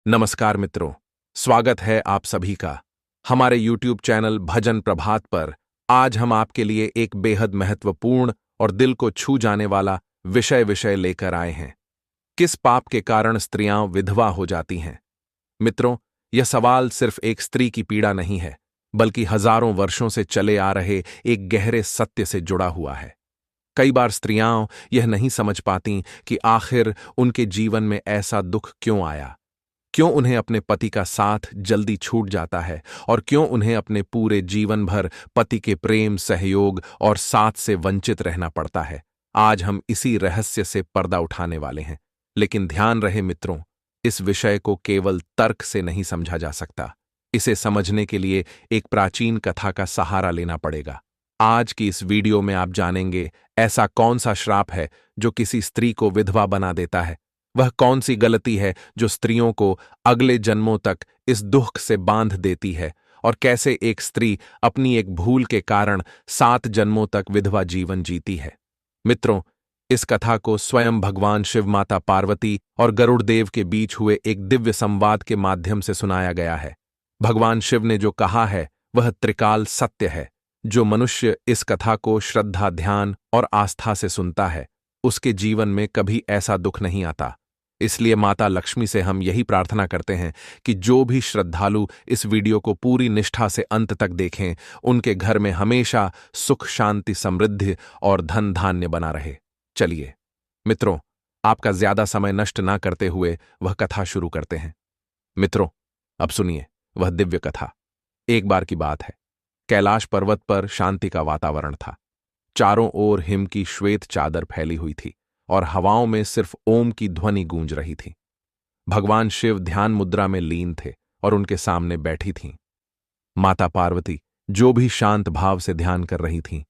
नमस्कार मित्रों, स्वागत है आप सभी का हमारे YouTube चैनल भजन प्रभात पर। आज हम आपके लिए एक बेहद महत्वपूर्ण और दिल को छू जाने वाला विषय लेकर आए हैं। किस पाप के कारण स्त्रियां विधवा हो जाती हैं? मित्रों, यह सवाल सिर्फ एक स्त्री की पीड़ा नहीं है, बल्कि हजारों वर्षों से चले आ रहे एक गहरे सत्य से जुड़ा हुआ है। कई बार स्त्रियां यह नहीं समझ पाती कि आखिर उनके जीवन में ऐसा दुख क्यों आया, क्यों उन्हें अपने पति का साथ जल्दी छूट जाता है और क्यों उन्हें अपने पूरे जीवन भर पति के प्रेम, सहयोग और साथ से वंचित रहना पड़ता है। आज हम इसी रहस्य से पर्दा उठाने वाले हैं। लेकिन ध्यान रहे मित्रों, इस विषय को केवल तर्क से नहीं समझा जा सकता। इसे समझने के लिए एक प्राचीन कथा का सहारा लेना पड़ेगा। आज की इस वीडियो में आप जानेंगे ऐसा कौन सा श्राप है जो किसी स्त्री को विधवा बना देता है। वह कौन सी गलती है जो स्त्रियों को अगले जन्मों तक इस दुख से बांध देती है, और कैसे एक स्त्री अपनी एक भूल के कारण 7 जन्मों तक विधवा जीवन जीती है। मित्रों, इस कथा को स्वयं भगवान शिव, माता पार्वती और गरुड़ देव के बीच हुए एक दिव्य संवाद के माध्यम से सुनाया गया है। भगवान शिव ने जो कहा है वह त्रिकाल सत्य है। जो मनुष्य इस कथा को श्रद्धा, ध्यान और आस्था से सुनता है, उसके जीवन में कभी ऐसा दुख नहीं आता। इसलिए माता लक्ष्मी से हम यही प्रार्थना करते हैं कि जो भी श्रद्धालु इस वीडियो को पूरी निष्ठा से अंत तक देखें, उनके घर में हमेशा सुख, शांति, समृद्धि और धन धान्य बना रहे। चलिए मित्रों, आपका ज्यादा समय नष्ट ना करते हुए वह कथा शुरू करते हैं। मित्रों, अब सुनिए वह दिव्य कथा। एक बार की बात है, कैलाश पर्वत पर शांति का वातावरण था। चारों ओर हिम की श्वेत चादर फैली हुई थी और हवाओं में सिर्फ ओम की ध्वनि गूंज रही थी। भगवान शिव ध्यान मुद्रा में लीन थे और उनके सामने बैठी थीं माता पार्वती, जो भी शांत भाव से ध्यान कर रही थीं।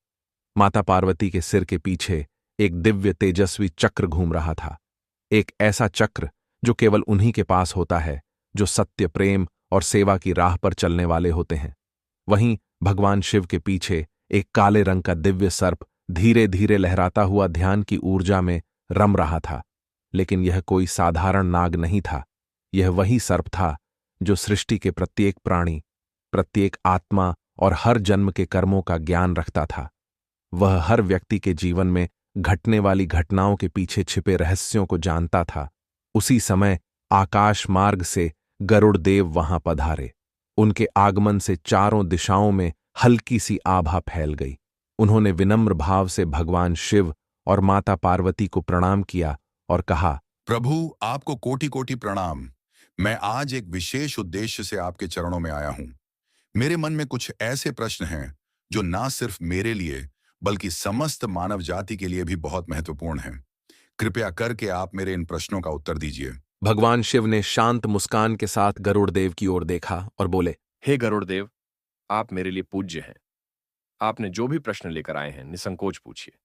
माता पार्वती के सिर के पीछे एक दिव्य तेजस्वी चक्र घूम रहा था। एक ऐसा चक्र जो केवल उन्हीं के पास होता है जो सत्य, प्रेम और सेवा की राह पर चलने वाले होते हैं। वहीं भगवान शिव के पीछे एक काले रंग का दिव्य सर्प धीरे धीरे लहराता हुआ ध्यान की ऊर्जा में रम रहा था। लेकिन यह कोई साधारण नाग नहीं था। यह वही सर्प था जो सृष्टि के प्रत्येक प्राणी, प्रत्येक आत्मा और हर जन्म के कर्मों का ज्ञान रखता था। वह हर व्यक्ति के जीवन में घटने वाली घटनाओं के पीछे छिपे रहस्यों को जानता था। उसी समय आकाश मार्ग से गरुड़ देव वहां पधारे। उनके आगमन से चारों दिशाओं में हल्की सी आभा फैल गई। उन्होंने विनम्र भाव से भगवान शिव और माता पार्वती को प्रणाम किया और कहा, प्रभु, आपको कोटि कोटि प्रणाम। मैं आज एक विशेष उद्देश्य से आपके चरणों में आया हूं। मेरे मन में कुछ ऐसे प्रश्न हैं जो ना सिर्फ मेरे लिए बल्कि समस्त मानव जाति के लिए भी बहुत महत्वपूर्ण हैं। कृपया करके आप मेरे इन प्रश्नों का उत्तर दीजिए। भगवान शिव ने शांत मुस्कान के साथ गरुड़ देव की ओर देखा और बोले, हे गरुड़ देव, आप मेरे लिए पूज्य हैं। आपने जो भी प्रश्न लेकर आए हैं, निसंकोच पूछिए।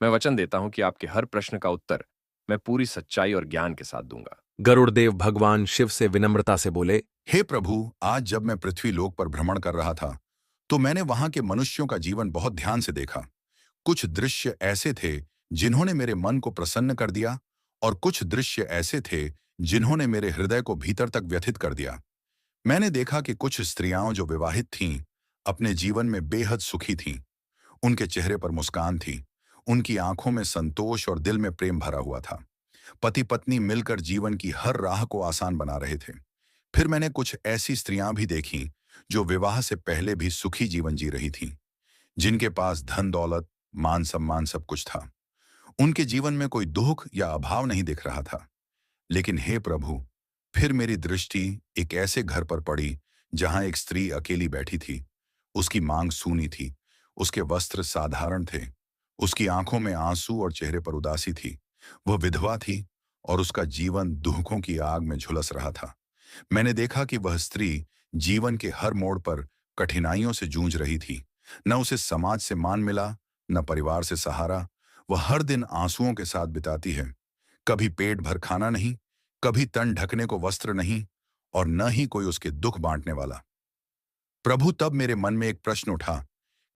मैं वचन देता हूं कि आपके हर प्रश्न का उत्तर मैं पूरी सच्चाई और ज्ञान के साथ दूंगा। गरुड़ देव भगवान शिव से विनम्रता से बोले, हे प्रभु, आज जब मैं पृथ्वी लोक पर भ्रमण कर रहा था तो मैंने वहां के मनुष्यों का जीवन बहुत ध्यान से देखा। कुछ दृश्य ऐसे थे जिन्होंने मेरे मन को प्रसन्न कर दिया और कुछ दृश्य ऐसे थे जिन्होंने मेरे हृदय को भीतर तक व्यथित कर दिया। मैंने देखा कि कुछ स्त्रियां जो विवाहित थीं, अपने जीवन में बेहद सुखी थीं। उनके चेहरे पर मुस्कान थी, उनकी आंखों में संतोष और दिल में प्रेम भरा हुआ था। पति पत्नी मिलकर जीवन की हर राह को आसान बना रहे थे। फिर मैंने कुछ ऐसी स्त्रियां भी देखीं जो विवाह से पहले भी सुखी जीवन जी रही थीं, जिनके पास धन दौलत, मान सम्मान सब कुछ था। उनके जीवन में कोई दुख या अभाव नहीं दिख रहा था। लेकिन हे प्रभु, फिर मेरी दृष्टि एक ऐसे घर पर पड़ी जहां एक स्त्री अकेली बैठी थी। उसकी मांग सूनी थी, उसके वस्त्र साधारण थे, उसकी आंखों में आंसू और चेहरे पर उदासी थी। वह विधवा थी और उसका जीवन दुखों की आग में झुलस रहा था। मैंने देखा कि वह स्त्री जीवन के हर मोड़ पर कठिनाइयों से जूझ रही थी। न उसे समाज से मान मिला, न परिवार से सहारा। वह हर दिन आंसुओं के साथ बिताती है। कभी पेट भर खाना नहीं, कभी तन ढकने को वस्त्र नहीं, और न ही कोई उसके दुख बांटने वाला। प्रभु, तब मेरे मन में एक प्रश्न उठा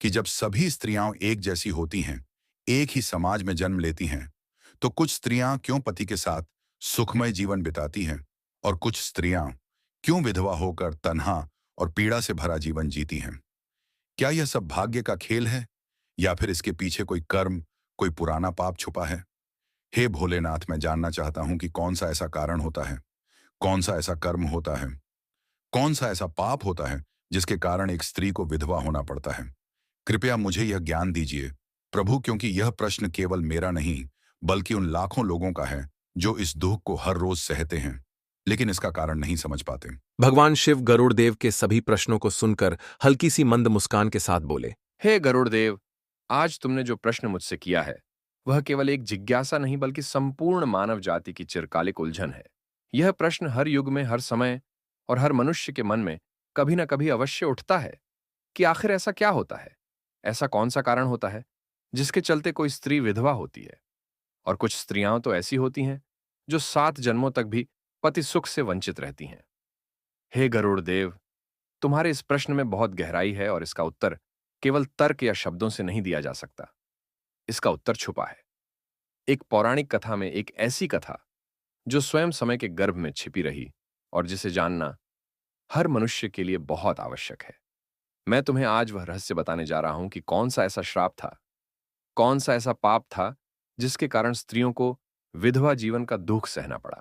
कि जब सभी स्त्रियां एक जैसी होती हैं, एक ही समाज में जन्म लेती हैं, तो कुछ स्त्रियां क्यों पति के साथ सुखमय जीवन बिताती हैं और कुछ स्त्रियां क्यों विधवा होकर तन्हा और पीड़ा से भरा जीवन जीती हैं? क्या यह सब भाग्य का खेल है या फिर इसके पीछे कोई कर्म, कोई पुराना पाप छुपा है? हे भोलेनाथ, मैं जानना चाहता हूं कि कौन सा ऐसा कारण होता है, कौन सा ऐसा कर्म होता है, कौन सा ऐसा पाप होता है जिसके कारण एक स्त्री को विधवा होना पड़ता है। कृपया मुझे यह ज्ञान दीजिए प्रभु, क्योंकि यह प्रश्न केवल मेरा नहीं बल्कि उन लाखों लोगों का है जो इस दुख को हर रोज सहते हैं लेकिन इसका कारण नहीं समझ पाते। भगवान शिव गरुड़ देव के सभी प्रश्नों को सुनकर हल्की सी मंद मुस्कान के साथ बोले। हे गरुड़ देव, आज तुमने जो प्रश्न मुझसे किया है वह केवल एक जिज्ञासा नहीं बल्कि संपूर्ण मानव जाति की चिरकालिक उलझन है। यह प्रश्न हर युग में, हर समय और हर मनुष्य के मन में कभी न कभी अवश्य उठता है कि आखिर ऐसा क्या होता है, ऐसा कौन सा कारण होता है जिसके चलते कोई स्त्री विधवा होती है। और कुछ स्त्रियां तो ऐसी होती हैं जो 7 जन्मों तक भी पति सुख से वंचित रहती हैं। हे गरुड़ देव, तुम्हारे इस प्रश्न में बहुत गहराई है और इसका उत्तर केवल तर्क या शब्दों से नहीं दिया जा सकता। इसका उत्तर छुपा है एक पौराणिक कथा में, एक ऐसी कथा जो स्वयं समय के गर्भ में छिपी रही और जिसे जानना हर मनुष्य के लिए बहुत आवश्यक है। मैं तुम्हें आज वह रहस्य बताने जा रहा हूं कि कौन सा ऐसा श्राप था, कौन सा ऐसा पाप था जिसके कारण स्त्रियों को विधवा जीवन का दुख सहना पड़ा।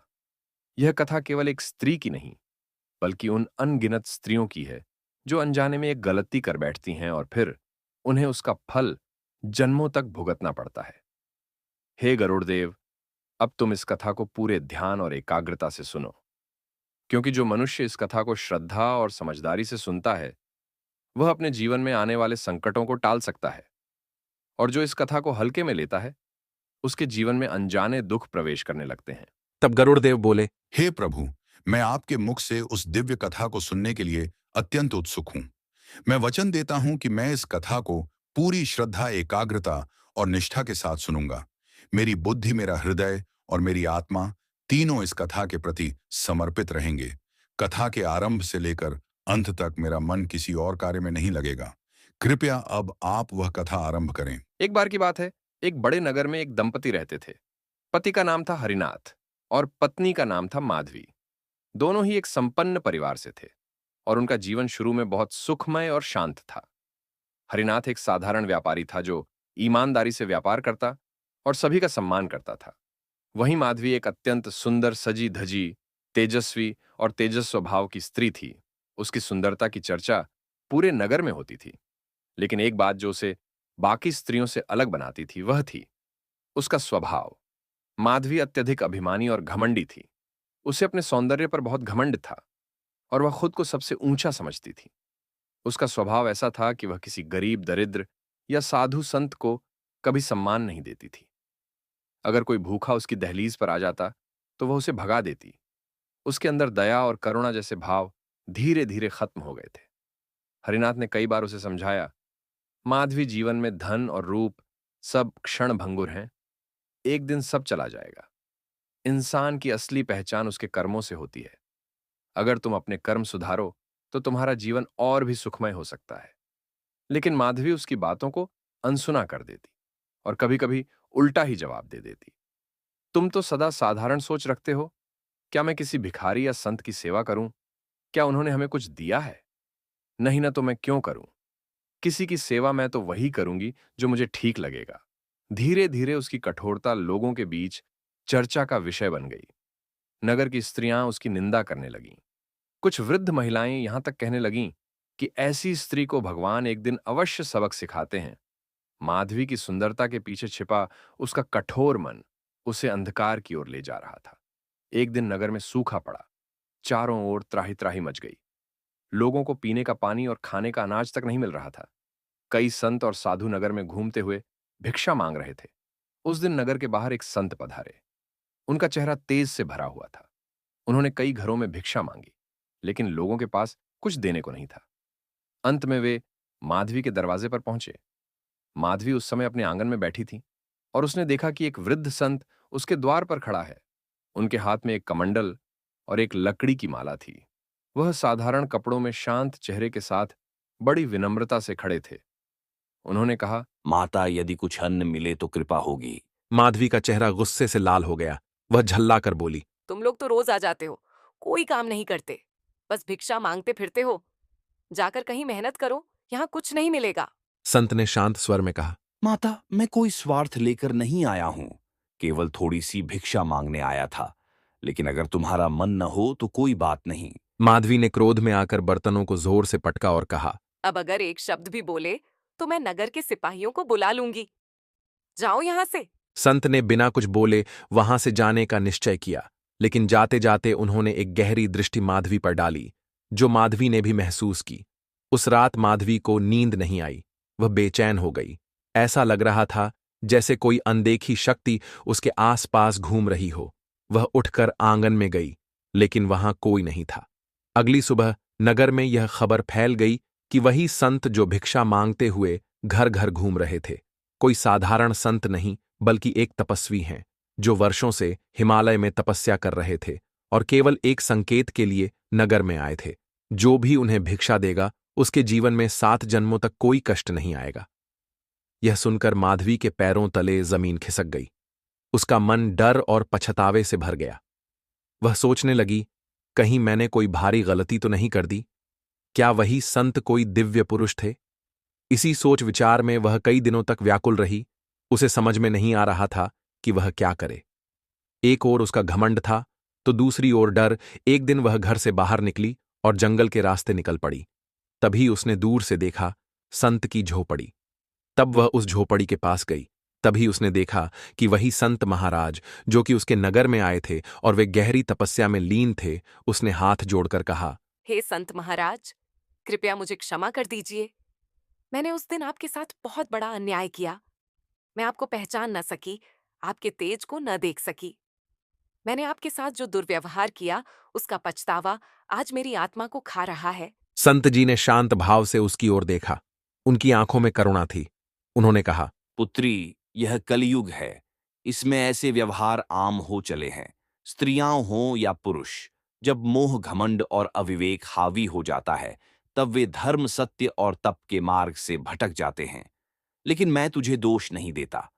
यह कथा केवल एक स्त्री की नहीं बल्कि उन अनगिनत स्त्रियों की है जो अनजाने में एक गलती कर बैठती हैं और फिर उन्हें उसका फल जन्मों तक भुगतना पड़ता है। हे गरुड़देव, अब तुम इस कथा को पूरे ध्यान और एकाग्रता से सुनो, क्योंकि जो मनुष्य इस कथा को श्रद्धा और समझदारी से सुनता है वह अपने जीवन में आने वाले संकटों को टाल सकता है, और जो इस कथा को हल्के में लेता है उसके जीवन में अनजाने दुख प्रवेश करने लगते हैं। तब गरुड़ देव बोले। हे प्रभु, मैं आपके मुख से उस दिव्य कथा को सुनने के लिए अत्यंत उत्सुक हूं। मैं वचन देता हूं कि मैं इस कथा को पूरी श्रद्धा, एकाग्रता और निष्ठा के साथ सुनूंगा। मेरी बुद्धि, मेरा हृदय और मेरी आत्मा तीनों इस कथा के प्रति समर्पित रहेंगे। कथा के आरंभ से लेकर अंत तक मेरा मन किसी और कार्य में नहीं लगेगा। कृपया अब आप वह कथा आरंभ करें। एक बार की बात है, एक बड़े नगर में एक दंपति रहते थे। पति का नाम था हरिनाथ और पत्नी का नाम था माधवी। दोनों ही एक संपन्न परिवार से थे और उनका जीवन शुरू में बहुत सुखमय और शांत था। हरिनाथ एक साधारण व्यापारी था जो ईमानदारी से व्यापार करता और सभी का सम्मान करता था। वहीं माधवी एक अत्यंत सुंदर, सजी धजी, तेजस्वी और तेजस स्वभाव की स्त्री थी। उसकी सुंदरता की चर्चा पूरे नगर में होती थी, लेकिन एक बात जो उसे बाकी स्त्रियों से अलग बनाती थी वह थी उसका स्वभाव। माधवी अत्यधिक अभिमानी और घमंडी थी। उसे अपने सौंदर्य पर बहुत घमंड था और वह खुद को सबसे ऊंचा समझती थी। उसका स्वभाव ऐसा था कि वह किसी गरीब, दरिद्र या साधु संत को कभी सम्मान नहीं देती थी। अगर कोई भूखा उसकी दहलीज पर आ जाता तो वह उसे भगा देती। उसके अंदर दया और करुणा जैसे भाव धीरे धीरे खत्म हो गए थे। हरिनाथ ने कई बार उसे समझाया, माधवी, जीवन में धन और रूप सब क्षण भंगुर हैं, एक दिन सब चला जाएगा। इंसान की असली पहचान उसके कर्मों से होती है। अगर तुम अपने कर्म सुधारो तो तुम्हारा जीवन और भी सुखमय हो सकता है। लेकिन माधवी उसकी बातों को अनसुना कर देती और कभी-कभी उल्टा ही जवाब दे देती। तुम तो सदा साधारण सोच रखते हो। क्या मैं किसी भिखारी या संत की सेवा करूं? क्या उन्होंने हमें कुछ दिया है? नहीं ना, तो मैं क्यों करूं? किसी की सेवा मैं तो वही करूंगी जो मुझे ठीक लगेगा। धीरे धीरे उसकी कठोरता लोगों के बीच चर्चा का विषय बन गई। नगर की स्त्रियां उसकी निंदा करने लगीं। कुछ वृद्ध महिलाएं यहां तक कहने लगीं कि ऐसी स्त्री को भगवान एक दिन अवश्य सबक सिखाते हैं। माधवी की सुंदरता के पीछे छिपा उसका कठोर मन उसे अंधकार की ओर ले जा रहा था। एक दिन नगर में सूखा पड़ा। चारों ओर त्राही त्राही मच गई। लोगों को पीने का पानी और खाने का अनाज तक नहीं मिल रहा था। कई संत और साधु नगर में घूमते हुए भिक्षा मांग रहे थे। उस दिन नगर के बाहर एक संत पधारे। उनका चेहरा तेज से भरा हुआ था। उन्होंने कई घरों में भिक्षा मांगी, लेकिन लोगों के पास कुछ देने को नहीं था। अंत में वे माधवी के दरवाजे पर पहुंचे। माधवी उस समय अपने आंगन में बैठी थी और उसने देखा कि एक वृद्ध संत उसके द्वार पर खड़ा है। उनके हाथ में एक कमंडल और एक लकड़ी की माला थी। वह साधारण कपड़ों में शांत चेहरे के साथ बड़ी विनम्रता से खड़े थे। उन्होंने कहा, माता, यदि कुछ अन्न मिले तो कृपा होगी। माधवी का चेहरा गुस्से से लाल हो गया। वह झल्ला कर बोली। तुम लोग तो रोज आ जाते हो, कोई काम नहीं करते, बस भिक्षा मांगते फिरते हो। जाकर कहीं मेहनत करो, यहाँ कुछ नहीं मिलेगा। संत ने शांत स्वर में कहा। माता, मैं कोई स्वार्थ लेकर नहीं आया हूं, केवल थोड़ी सी भिक्षा मांगने आया था। लेकिन अगर तुम्हारा मन न हो तो कोई बात नहीं। माधवी ने क्रोध में आकर बर्तनों को जोर से पटका और कहा। अब अगर एक शब्द भी बोले तो मैं नगर के सिपाहियों को बुला लूंगी। जाओ यहाँ से। संत ने बिना कुछ बोले वहां से जाने का निश्चय किया, लेकिन जाते जाते उन्होंने एक गहरी दृष्टि माधवी पर डाली, जो माधवी ने भी महसूस की। उस रात माधवी को नींद नहीं आई। वह बेचैन हो गई। ऐसा लग रहा था जैसे कोई अनदेखी शक्ति उसके आसपास घूम रही हो। वह उठकर आंगन में गई, लेकिन वहां कोई नहीं था। अगली सुबह नगर में यह खबर फैल गई कि वही संत जो भिक्षा मांगते हुए घर घर घूम रहे थे, कोई साधारण संत नहीं बल्कि एक तपस्वी हैं, जो वर्षों से हिमालय में तपस्या कर रहे थे और केवल एक संकेत के लिए नगर में आए थे। जो भी उन्हें भिक्षा देगा उसके जीवन में 7 जन्मों तक कोई कष्ट नहीं आएगा। यह सुनकर माधवी के पैरों तले जमीन खिसक गई। उसका मन डर और पछतावे से भर गया। वह सोचने लगी, कहीं मैंने कोई भारी गलती तो नहीं कर दी? क्या वही संत कोई दिव्य पुरुष थे? इसी सोच विचार में वह कई दिनों तक व्याकुल रही। उसे समझ में नहीं आ रहा था कि वह क्या करे। एक ओर उसका घमंड था तो दूसरी ओर डर। एक दिन वह घर से बाहर निकली और जंगल के रास्ते निकल पड़ी। तभी उसने दूर से देखा संत की झोपड़ी। तब वह उस झोपड़ी के पास गई। तभी उसने देखा कि वही संत महाराज जो कि उसके नगर में आए थे और वे गहरी तपस्या में लीन थे। उसने हाथ जोड़कर कहा, हे संत महाराज, कृपया मुझे क्षमा कर दीजिए। मैंने उस दिन आपके साथ बहुत बड़ा अन्याय किया। मैं आपको पहचान न सकी, आपके तेज को न देख सकी। मैंने आपके साथ जो दुर्व्यवहार किया उसका पछतावा आज मेरी आत्मा को खा रहा है। संत जी ने शांत भाव से उसकी ओर देखा। उनकी आंखों में करुणा थी। उन्होंने कहा, पुत्री, यह कलयुग है। इसमें ऐसे व्यवहार आम हो चले हैं। स्त्रियां हों या पुरुष, जब मोह, घमंड और अविवेक हावी हो जाता है, तब वे धर्म, सत्य और तप के मार्ग से भटक जाते हैं। लेकिन मैं तुझे दोष नहीं देता।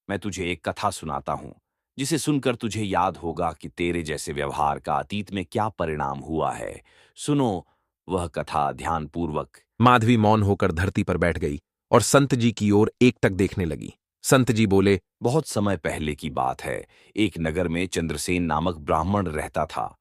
मैं तुझे एक कथा सुनाता हूं, जिसे सुनकर तुझे याद होगा कि तेरे जैसे व्यवहार का अतीत में क्या परिणाम हुआ है। सुनो वह कथा ध्यानपूर्वक। माधवी मौन होकर धरती पर बैठ गई और संत जी की ओर एकटक देखने लगी। संत जी बोले, बहुत समय पहले की बात है। एक नगर में चंद्रसेन नामक ब्राह्मण रहता था।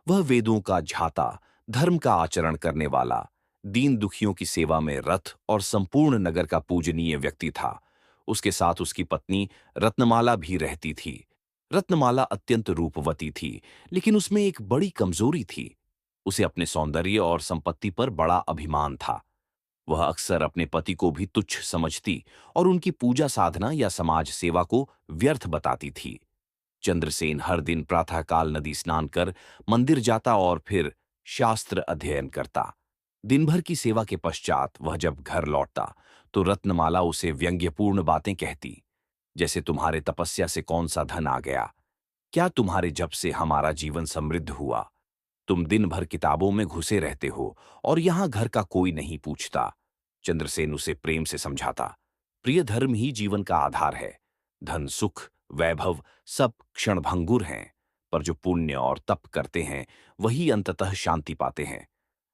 वह वेदों का झाता, धर्म का आचरण करने वाला, दीन दुखियों की सेवा में रत और संपूर्ण नगर का पूजनीय व्यक्ति था। उसके साथ उसकी पत्नी रत्नमाला भी रहती थी। रत्नमाला अत्यंत रूपवती थी, लेकिन उसमें एक बड़ी कमजोरी थी। उसे अपने सौंदर्य और संपत्ति पर बड़ा अभिमान था। वह अक्सर अपने पति को भी तुच्छ समझती और उनकी पूजा साधना या समाज सेवा को व्यर्थ बताती थी। चंद्रसेन हर दिन प्रातःकाल नदी स्नान कर मंदिर जाता और फिर शास्त्र अध्ययन करता। दिन भर की सेवा के पश्चात वह जब घर लौटता तो रत्नमाला उसे व्यंग्यपूर्ण बातें कहती, जैसे तुम्हारे तपस्या से कौन सा धन आ गया, क्या तुम्हारे जप से हमारा जीवन समृद्ध हुआ, तुम दिन भर किताबों में घुसे रहते हो और यहां घर का कोई नहीं पूछता। चंद्रसेन उसे प्रेम से समझाता, प्रिय, धर्म ही जीवन का आधार है। धन, सुख, वैभव सब क्षणभंगुर हैं, पर जो पुण्य और तप करते हैं वही अंततः शांति पाते हैं।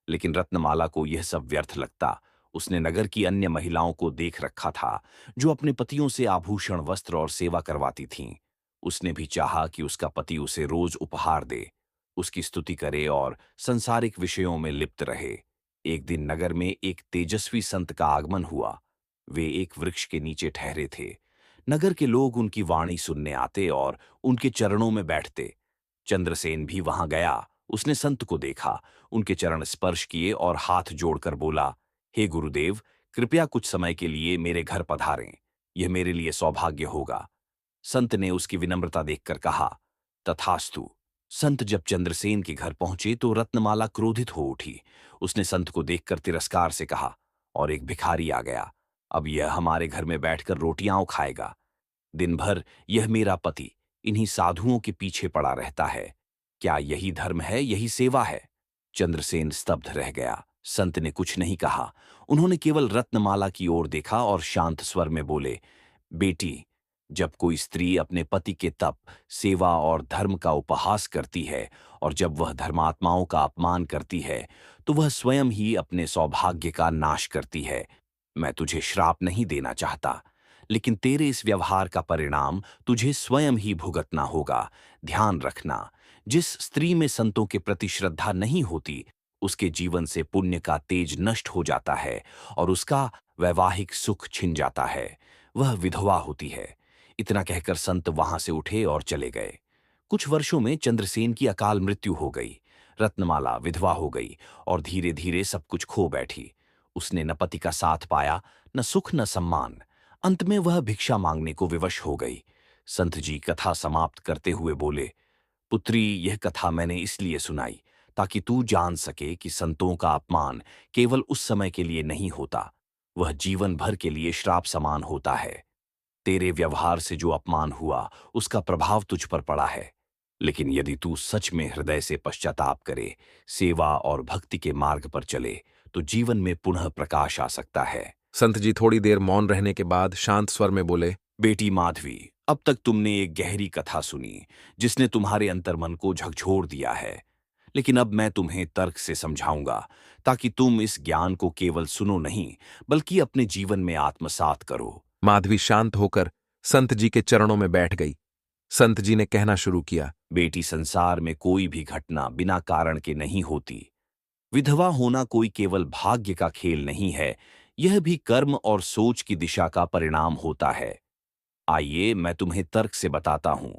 लेकिन रत्नमाला को यह सब व्यर्थ लगता। उसने नगर की अन्य महिलाओं को देख रखा था, जो अपने पतियों से आभूषण, वस्त्र और सेवा करवाती थीं। उसने भी चाहा कि उसका पति उसे रोज उपहार दे, उसकी स्तुति करे और संसारिक विषयों में लिप्त रहे। एक दिन नगर में एक तेजस्वी संत का आगमन हुआ। वे एक वृक्ष के नीचे ठहरे थे। नगर के लोग उनकी वाणी सुनने आते और उनके चरणों में बैठते। चंद्रसेन भी वहां गया। उसने संत को देखा, उनके चरण स्पर्श किए और हाथ जोड़कर बोला, हे गुरुदेव, कृपया कुछ समय के लिए मेरे घर पधारें। यह मेरे लिए सौभाग्य होगा। संत ने उसकी विनम्रता देखकर कहा, तथास्तु। संत जब चंद्रसेन के घर पहुंचे तो रत्नमाला क्रोधित हो उठी। उसने संत को देखकर तिरस्कार से कहा, और एक भिखारी आ गया। अब यह हमारे घर में बैठकर रोटियां खाएगा। दिन भर यह मेरा पति इन्हीं साधुओं के पीछे पड़ा रहता है। क्या यही धर्म है, यही सेवा है? चंद्रसेन स्तब्ध रह गया। संत ने कुछ नहीं कहा। उन्होंने केवल रत्नमाला की ओर देखा और शांत स्वर में बोले, बेटी, जब कोई स्त्री अपने पति के तप, सेवा और धर्म का उपहास करती है और जब वह धर्मात्माओं का अपमान करती है, तो वह स्वयं ही अपने सौभाग्य का नाश करती है। मैं तुझे श्राप नहीं देना चाहता, लेकिन तेरे इस व्यवहार का परिणाम तुझे स्वयं ही भुगतना होगा। ध्यान रखना, जिस स्त्री में संतों के प्रति श्रद्धा नहीं होती, उसके जीवन से पुण्य का तेज नष्ट हो जाता है और उसका वैवाहिक सुख छिन जाता है। वह विधवा होती है। इतना कहकर संत वहां से उठे और चले गए। कुछ वर्षों में चंद्रसेन की अकाल मृत्यु हो गई। रत्नमाला विधवा हो गई और धीरे धीरे सब कुछ खो बैठी। उसने न पति का साथ पाया, न सुख न सम्मान। अंत में वह भिक्षा मांगने को विवश हो गई। संत जी कथा समाप्त करते हुए बोले, पुत्री, यह कथा मैंने इसलिए सुनाई ताकि तू जान सके कि संतों का अपमान केवल उस समय के लिए नहीं होता, वह जीवन भर के लिए श्राप समान होता है। तेरे व्यवहार से जो अपमान हुआ, उसका प्रभाव तुझ पर पड़ा है। लेकिन यदि तू सच में हृदय से पश्चाताप करे, सेवा और भक्ति के मार्ग पर चले, तो जीवन में पुनः प्रकाश आ सकता है। संत जी थोड़ी देर मौन रहने के बाद शांत स्वर में बोले, बेटी माधवी, अब तक तुमने एक गहरी कथा सुनी जिसने तुम्हारे अंतर्मन को झकझोर दिया है। लेकिन अब मैं तुम्हें तर्क से समझाऊंगा ताकि तुम इस ज्ञान को केवल सुनो नहीं, बल्कि अपने जीवन में आत्मसात करो। माधवी शांत होकर संत जी के चरणों में बैठ गई। संत जी ने कहना शुरू किया, बेटी, संसार में कोई भी घटना बिना कारण के नहीं होती। विधवा होना कोई केवल भाग्य का खेल नहीं है, यह भी कर्म और सोच की दिशा का परिणाम होता है। आइए मैं तुम्हें तर्क से बताता हूं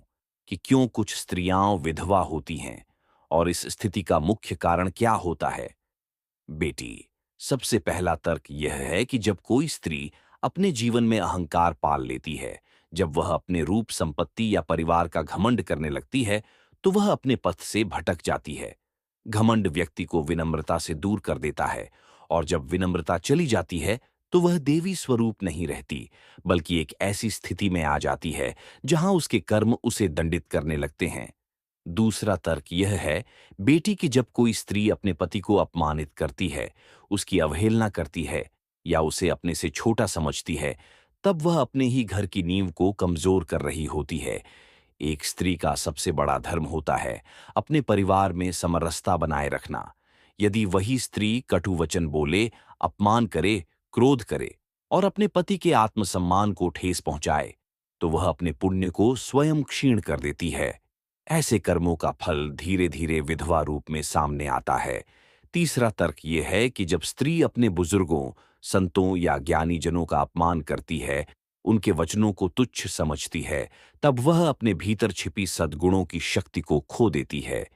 कि क्यों कुछ स्त्रियां विधवा होती हैं और इस स्थिति का मुख्य कारण क्या होता है। बेटी, सबसे पहला तर्क यह है कि जब कोई स्त्री अपने जीवन में अहंकार पाल लेती है, जब वह अपने रूप, संपत्ति या परिवार का घमंड करने लगती है, तो वह अपने पथ से भटक जाती है। घमंड व्यक्ति को विनम्रता से दूर कर देता है और जब विनम्रता चली जाती है, तो वह देवी स्वरूप नहीं रहती, बल्कि एक ऐसी स्थिति में आ जाती है जहां उसके कर्म उसे दंडित करने लगते हैं। दूसरा तर्क यह है, बेटी, कि जब कोई स्त्री अपने पति को अपमानित करती है, उसकी अवहेलना करती है या उसे अपने से छोटा समझती है, तब वह अपने ही घर की नींव को कमजोर कर रही होती है। एक स्त्री का सबसे बड़ा धर्म होता है अपने परिवार में समरसता बनाए रखना। यदि वही स्त्री कटु वचन बोले, अपमान करे, क्रोध करे और अपने पति के आत्मसम्मान को ठेस पहुंचाए, तो वह अपने पुण्य को स्वयं क्षीण कर देती है। ऐसे कर्मों का फल धीरे धीरे विधवा रूप में सामने आता है। तीसरा तर्क यह है कि जब स्त्री अपने बुजुर्गों, संतों या ज्ञानी जनों का अपमान करती है, उनके वचनों को तुच्छ समझती है, तब वह अपने भीतर छिपी सद्गुणों की शक्ति को खो देती है।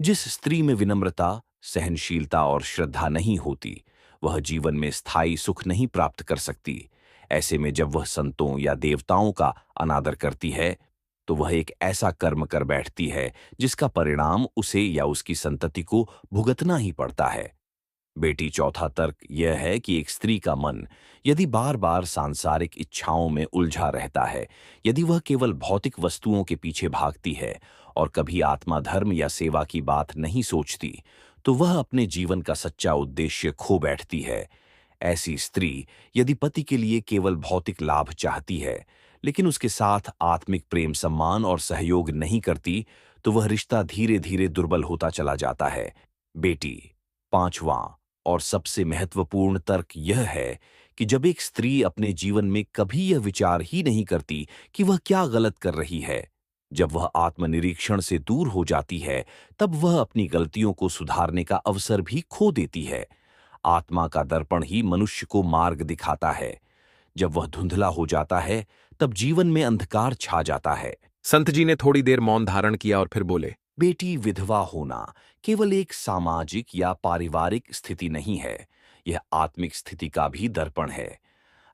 जिस स्त्री में विनम्रता, सहनशीलता और श्रद्धा नहीं होती, वह जीवन में स्थायी सुख नहीं प्राप्त कर सकती। ऐसे में जब वह संतों या देवताओं का अनादर करती है, तो वह एक ऐसा कर्म कर बैठती है जिसका परिणाम उसे या उसकी संतति को भुगतना ही पड़ता है। बेटी, चौथा तर्क यह है कि एक स्त्री का मन यदि बार बार सांसारिक इच्छाओं में उलझा रहता है, यदि वह केवल भौतिक वस्तुओं के पीछे भागती है और कभी आत्मा, धर्म या सेवा की बात नहीं सोचती, तो वह अपने जीवन का सच्चा उद्देश्य खो बैठती है। ऐसी स्त्री यदि पति के लिए केवल भौतिक लाभ चाहती है, लेकिन उसके साथ आत्मिक प्रेम, सम्मान और सहयोग नहीं करती, तो वह रिश्ता धीरे धीरे दुर्बल होता चला जाता है। बेटी, पांचवां और सबसे महत्वपूर्ण तर्क यह है कि जब एक स्त्री अपने जीवन में कभी यह विचार ही नहीं करती कि वह क्या गलत कर रही है, जब वह आत्मनिरीक्षण से दूर हो जाती है, तब वह अपनी गलतियों को सुधारने का अवसर भी खो देती है। आत्मा का दर्पण ही मनुष्य को मार्ग दिखाता है। जब वह धुंधला हो जाता है, तब जीवन में अंधकार छा जाता है। संत जी ने थोड़ी देर मौन धारण किया और फिर बोले, बेटी, विधवा होना केवल एक सामाजिक या पारिवारिक स्थिति नहीं है, यह आत्मिक स्थिति का भी दर्पण है।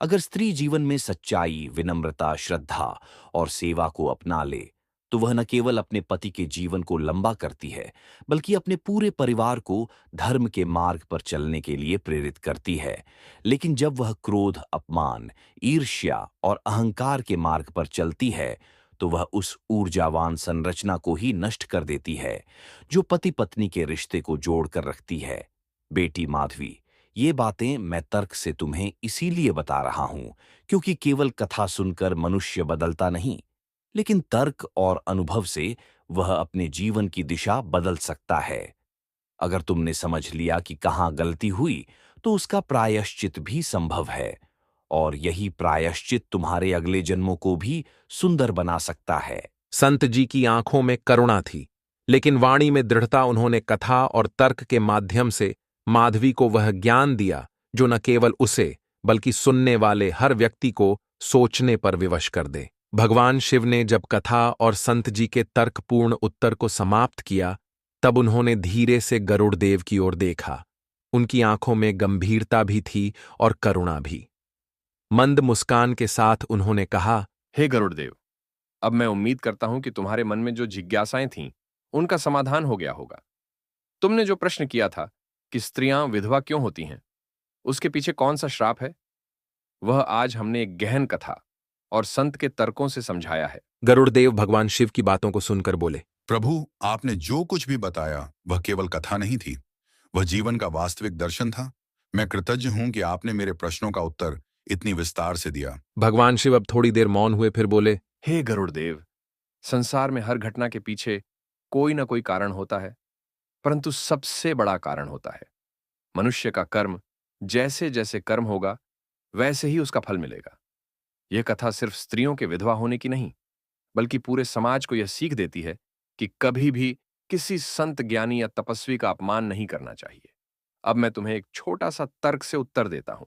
अगर स्त्री जीवन में सच्चाई, विनम्रता, श्रद्धा और सेवा को अपना ले, तो वह न केवल अपने पति के जीवन को लंबा करती है, बल्कि अपने पूरे परिवार को धर्म के मार्ग पर चलने के लिए प्रेरित करती है। लेकिन जब वह क्रोध, अपमान, ईर्ष्या और अहंकार के मार्ग पर चलती है, तो वह उस ऊर्जावान संरचना को ही नष्ट कर देती है जो पति पत्नी के रिश्ते को जोड़कर रखती है। बेटी माधवी, ये बातें मैं तर्क से तुम्हें इसीलिए बता रहा हूं क्योंकि केवल कथा सुनकर मनुष्य बदलता नहीं, लेकिन तर्क और अनुभव से वह अपने जीवन की दिशा बदल सकता है। अगर तुमने समझ लिया कि कहाँ गलती हुई, तो उसका प्रायश्चित भी संभव है, और यही प्रायश्चित तुम्हारे अगले जन्मों को भी सुंदर बना सकता है। संत जी की आंखों में करुणा थी, लेकिन वाणी में दृढ़ता। उन्होंने कथा और तर्क के माध्यम से माधवी को वह ज्ञान दिया जो न केवल उसे बल्कि सुनने वाले हर व्यक्ति को सोचने पर विवश कर दे। भगवान शिव ने जब कथा और संत जी के तर्कपूर्ण उत्तर को समाप्त किया, तब उन्होंने धीरे से गरुड़देव की ओर देखा। उनकी आंखों में गंभीरता भी थी और करुणा भी। मंद मुस्कान के साथ उन्होंने कहा, हे गरुड़देव, अब मैं उम्मीद करता हूं कि तुम्हारे मन में जो जिज्ञासाएं थीं, उनका समाधान हो गया होगा। तुमने जो प्रश्न किया था कि स्त्रियां विधवा क्यों होती हैं, उसके पीछे कौन सा श्राप है, वह आज हमने एक गहन कथा और संत के तर्कों से समझाया है। गरुड़देव भगवान शिव की बातों को सुनकर बोले, प्रभु, आपने जो कुछ भी बताया वह केवल कथा नहीं थी, वह जीवन का वास्तविक दर्शन था। मैं कृतज्ञ हूं कि आपने मेरे प्रश्नों का उत्तर इतनी विस्तार से दिया। भगवान शिव अब थोड़ी देर मौन हुए, फिर बोले, हे गरुड़देव, संसार में हर घटना के पीछे कोई ना कोई कारण होता है, परंतु सबसे बड़ा कारण होता है मनुष्य का कर्म। जैसे जैसे कर्म होगा, वैसे ही उसका फल मिलेगा। यह कथा सिर्फ स्त्रियों के विधवा होने की नहीं, बल्कि पूरे समाज को यह सीख देती है कि कभी भी किसी संत, ज्ञानी या तपस्वी का अपमान नहीं करना चाहिए। अब मैं तुम्हें एक छोटा सा तर्क से उत्तर देता हूं,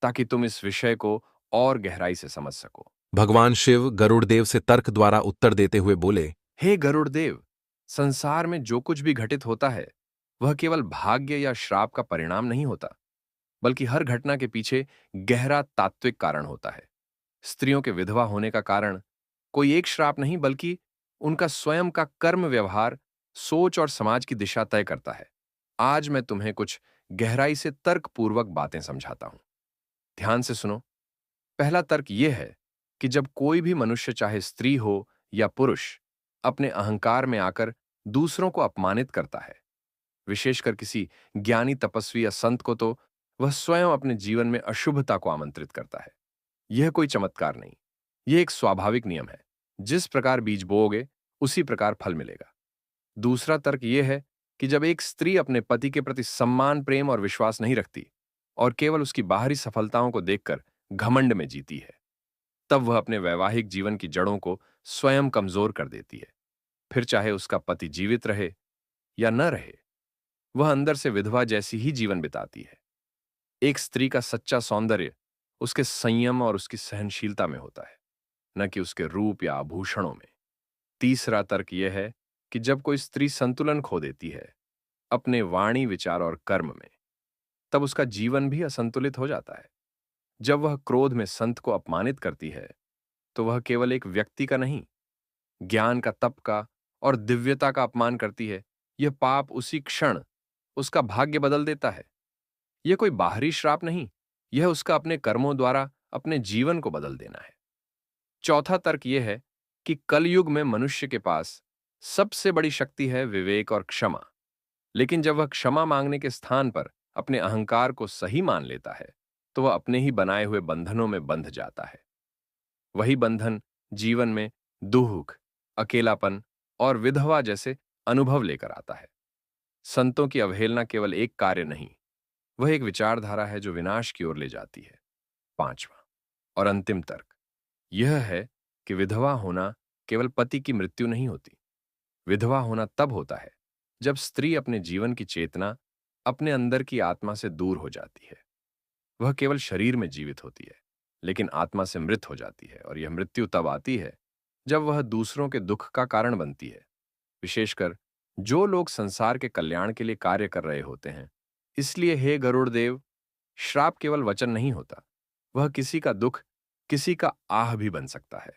ताकि तुम इस विषय को और गहराई से समझ सको। भगवान शिव गरुड़देव से तर्क द्वारा उत्तर देते हुए बोले, हे गरुड़देव, संसार में जो कुछ भी घटित होता है, वह केवल भाग्य या श्राप का परिणाम नहीं होता, बल्कि हर घटना के पीछे गहरा तात्विक कारण होता है। स्त्रियों के विधवा होने का कारण कोई एक श्राप नहीं, बल्कि उनका स्वयं का कर्म, व्यवहार, सोच और समाज की दिशा तय करता है। आज मैं तुम्हें कुछ गहराई से तर्कपूर्वक बातें समझाता हूं। ध्यान से सुनो। पहला तर्क यह है कि जब कोई भी मनुष्य, चाहे स्त्री हो या पुरुष, अपने अहंकार में आकर दूसरों को अपमानित करता है, विशेषकर किसी ज्ञानी, तपस्वी या संत को, तो वह स्वयं अपने जीवन में अशुभता को आमंत्रित करता है। यह कोई चमत्कार नहीं, यह एक स्वाभाविक नियम है। जिस प्रकार बीज बोओगे, उसी प्रकार फल मिलेगा। दूसरा तर्क यह है कि जब एक स्त्री अपने पति के प्रति सम्मान, प्रेम और विश्वास नहीं रखती और केवल उसकी बाहरी सफलताओं को देखकर घमंड में जीती है, तब वह अपने वैवाहिक जीवन की जड़ों को स्वयं कमजोर कर देती है। फिर चाहे उसका पति जीवित रहे या न रहे, वह अंदर से विधवा जैसी ही जीवन बिताती है। एक स्त्री का सच्चा सौंदर्य उसके संयम और उसकी सहनशीलता में होता है, न कि उसके रूप या आभूषणों में। तीसरा तर्क यह है कि जब कोई स्त्री संतुलन खो देती है अपने वाणी, विचार और कर्म में, तब उसका जीवन भी असंतुलित हो जाता है। जब वह क्रोध में संत को अपमानित करती है, तो वह केवल एक व्यक्ति का नहीं, ज्ञान का, तप का और दिव्यता का अपमान करती है। यह पाप उसी क्षण उसका भाग्य बदल देता है। यह कोई बाहरी श्राप नहीं, यह उसका अपने कर्मों द्वारा अपने जीवन को बदल देना है। चौथा तर्क यह है कि कलयुग में मनुष्य के पास सबसे बड़ी शक्ति है विवेक और क्षमा। लेकिन जब वह क्षमा मांगने के स्थान पर अपने अहंकार को सही मान लेता है, तो वह अपने ही बनाए हुए बंधनों में बंध जाता है। वही बंधन जीवन में दुख, अकेलापन और विधवा जैसे अनुभव लेकर आता है। संतों की अवहेलना केवल एक कार्य नहीं, वह एक विचारधारा है जो विनाश की ओर ले जाती है। पांचवा और अंतिम तर्क यह है कि विधवा होना केवल पति की मृत्यु नहीं होती। विधवा होना तब होता है जब स्त्री अपने जीवन की चेतना, अपने अंदर की आत्मा से दूर हो जाती है। वह केवल शरीर में जीवित होती है, लेकिन आत्मा से मृत हो जाती है। और यह मृत्यु तब आती है जब वह दूसरों के दुख का कारण बनती है, विशेषकर जो लोग संसार के कल्याण के लिए कार्य कर रहे होते हैं। इसलिए हे गरुड़देव, श्राप केवल वचन नहीं होता, वह किसी का दुख, किसी का आह भी बन सकता है।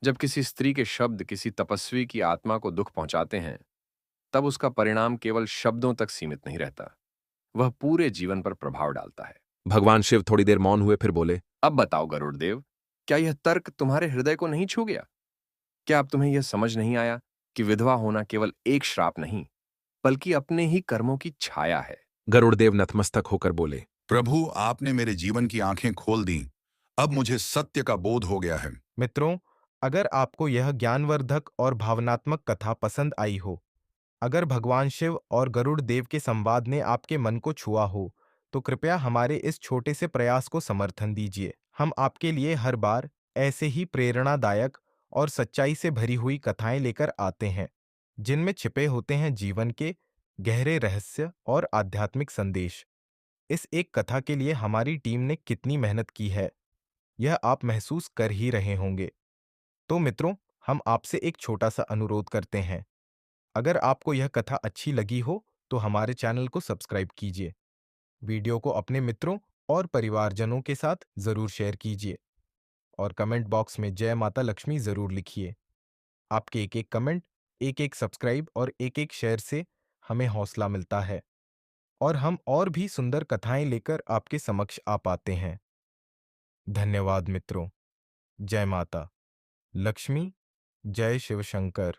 जब किसी स्त्री के शब्द किसी तपस्वी की आत्मा को दुख पहुंचाते हैं, तब उसका परिणाम केवल शब्दों तक सीमित नहीं रहता, वह पूरे जीवन पर प्रभाव डालता है। भगवान शिव थोड़ी देर मौन हुए, फिर बोले, अब बताओ गरुड़देव, क्या यह तर्क तुम्हारे हृदय को नहीं छू गया? क्या अब तुम्हें यह समझ नहीं आया कि विधवा होना केवल एक श्राप नहीं, बल्कि अपने ही कर्मों की छाया है? गरुड़देव नतमस्तक होकर बोले। प्रभु, आपने मेरे जीवन की आंखें खोल दी। अब मुझे सत्य का बोध हो गया है। मित्रों, अगर आपको यह ज्ञानवर्धक और भावनात्मक कथा पसंद आई हो, अगर भगवान शिव और गरुड़ देव के संवाद ने आपके मन को छुआ हो, तो कृपया हमारे इस छोटे से प्रयास को समर्थन दीजिए। हम आपके लिए हर बार ऐसे ही प्रेरणादायक और सच्चाई से भरी हुई कथाएं लेकर आते हैं, जिनमें छिपे होते हैं जीवन के गहरे रहस्य और आध्यात्मिक संदेश। इस एक कथा के लिए हमारी टीम ने कितनी मेहनत की है, यह आप महसूस कर ही रहे होंगे। तो मित्रों, हम आपसे एक छोटा सा अनुरोध करते हैं। अगर आपको यह कथा अच्छी लगी हो, तो हमारे चैनल को सब्सक्राइब कीजिए। वीडियो को अपने मित्रों और परिवारजनों के साथ जरूर शेयर कीजिए और कमेंट बॉक्स में जय माता लक्ष्मी जरूर लिखिए। आपके एक एक कमेंट, एक एक सब्सक्राइब और एक एक शेयर से हमें हौसला मिलता है और हम और भी सुंदर कथाएं लेकर आपके समक्ष आ पाते हैं। धन्यवाद मित्रों। जय माता लक्ष्मी, जय शिव शंकर।